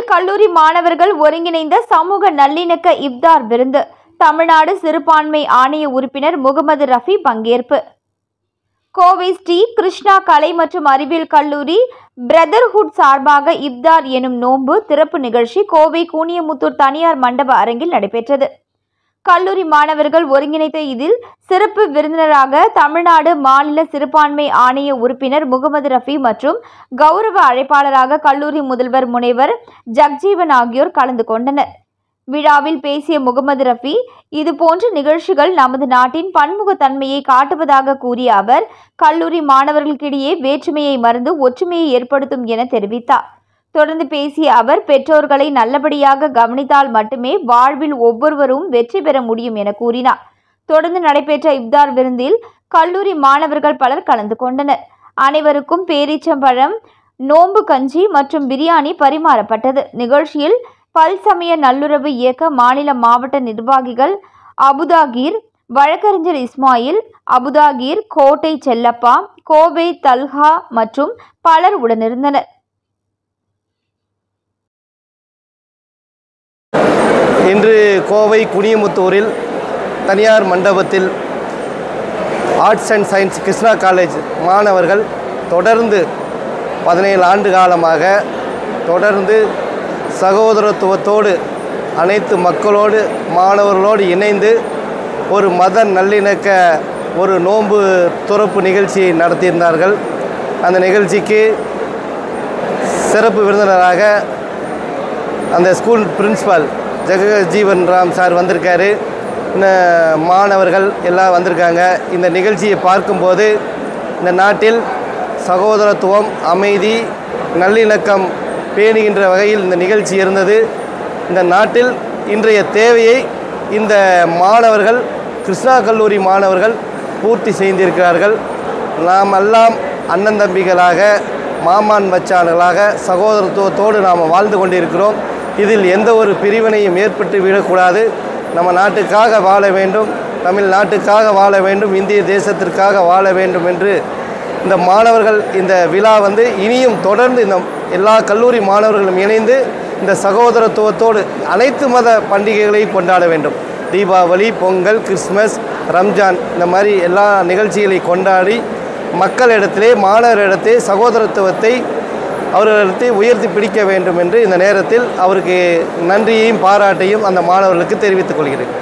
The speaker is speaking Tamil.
கல்லூரி மாணவர்கள் ஒருங்கிணைந்த சமூக நல்லிணக்க இப்தார் விருந்து. தமிழ்நாடு சிறுபான்மை ஆணைய உறுப்பினர் முகமது ரஃபி பங்கேற்பு. கோவை ஸ்ரீ கிருஷ்ணா கலை மற்றும் அறிவியல் கல்லூரி பிரதர்ஹுட் சார்பாக இப்தார் எனும் நோன்பு திறப்பு நிகழ்ச்சி கோவை கூனியமுத்தூர் தனியார் மண்டப அரங்கில் நடைபெற்றது. கல்லூரி மாணவர்கள் ஒருங்கிணைத்த இதில் சிறப்பு விருந்தினராக தமிழ்நாடு மாநில சிறுபான்மை ஆணைய உறுப்பினர் முகமது ரஃபி மற்றும் கௌரவ அழைப்பாளராக கல்லூரி முதல்வர் முனைவர் ஜக்ஜீவன் ஆகியோர் கலந்து கொண்டனர். விழாவில் பேசிய முகமது ரஃபி, இதுபோன்ற நிகழ்ச்சிகள் நமது நாட்டின் பன்முகத்தன்மையை காட்டுவதாக கூறிய அவர், கல்லூரி மாணவர்களுக்கிடையே வேற்றுமையை மறந்து ஒற்றுமையை ஏற்படுத்தும் என தெரிவித்தார். தொடர்ந்து பேசிய அவர், பெற்றோர்களை நல்லபடியாக கவனித்தால் மட்டுமே வாழ்வில் ஒவ்வொருவரும் வெற்றி பெற முடியும் என கூறினார். தொடர்ந்து நடைபெற்ற இப்தார் விருந்தில் கல்லூரி மாணவர்கள் பலர் கலந்து கொண்டனர். அனைவருக்கும் பேரீச்சம்பழம், நோன்பு கஞ்சி மற்றும் பிரியாணி பரிமாறப்பட்டது. நிகழ்ச்சியில் பல்சமய நல்லுறவு இயக்க மாநில மாவட்ட நிர்வாகிகள் அபுதாகீர், வழக்கறிஞர் இஸ்மாயில், அபுதாகீர், கோட்டை செல்லப்பா, கோவை தல்ஹா மற்றும் பலர் உடனிருந்தனர். இன்று கோவை குனியமுத்தூரில் தனியார் மண்டபத்தில் arts and science Krishna college மாணவர்கள் தொடர்ந்து 17 ஆண்டு காலமாக தொடர்ந்து சகோதரத்துவத்தோடு அனைத்து மக்களோடு மாணவர்களோடு இணைந்து ஒரு மத நல்லிணக்க ஒரு நோன்பு துறப்பு நிகழ்ச்சியை நடத்தியிருந்தார்கள். அந்த நிகழ்ச்சிக்கு சிறப்பு விருந்தினராக அந்த school principal Jagjivan Ram sir வந்திருக்காரு. மாணவர்கள் எல்லாம் வந்திருக்காங்க. இந்த நிகழ்ச்சியை பார்க்கும்போது இந்த நாட்டில் சகோதரத்துவம், அமைதி, நல்லிணக்கம் பேணுகின்ற வகையில் இந்த நிகழ்ச்சி இருந்தது. இந்த நாட்டில் இன்றைய தேவையை இந்த மாணவர்கள், கிருஷ்ணா கல்லூரி மாணவர்கள் பூர்த்தி செய்திருக்கிறார்கள். நாம் எல்லாம் அண்ணன் தம்பிகளாக, மாமான் மச்சான்களாக சகோதரத்துவத்தோடு நாம் வாழ்ந்து கொண்டிருக்கிறோம். இதில் எந்த ஒரு பிரிவினையும் ஏற்பட்டு விடக்கூடாது. நம்ம நாட்டுக்காக வாழ வேண்டும், தமிழ்நாட்டுக்காக வாழ வேண்டும், இந்திய தேசத்திற்காக வாழ வேண்டும் என்று இந்த மாணவர்கள் இந்த விழா இனியும் தொடர்ந்து இந்த எல்லா கல்லூரி மாணவர்களும் இணைந்து இந்த சகோதரத்துவத்தோடு அனைத்து மத பண்டிகைகளையும் கொண்டாட வேண்டும். தீபாவளி, பொங்கல், கிறிஸ்மஸ், ரம்ஜான் இந்த மாதிரி எல்லா நிகழ்ச்சிகளை கொண்டாடி மக்களிடத்திலே, மாணவரிடத்திலே சகோதரத்துவத்தை அவர்களிடத்தை உயர்த்தி பிடிக்க வேண்டும் என்று இந்த நேரத்தில் அவருக்கு நன்றியையும் பாராட்டையும் அந்த மாணவர்களுக்கு தெரிவித்துக் கொள்கிறேன்.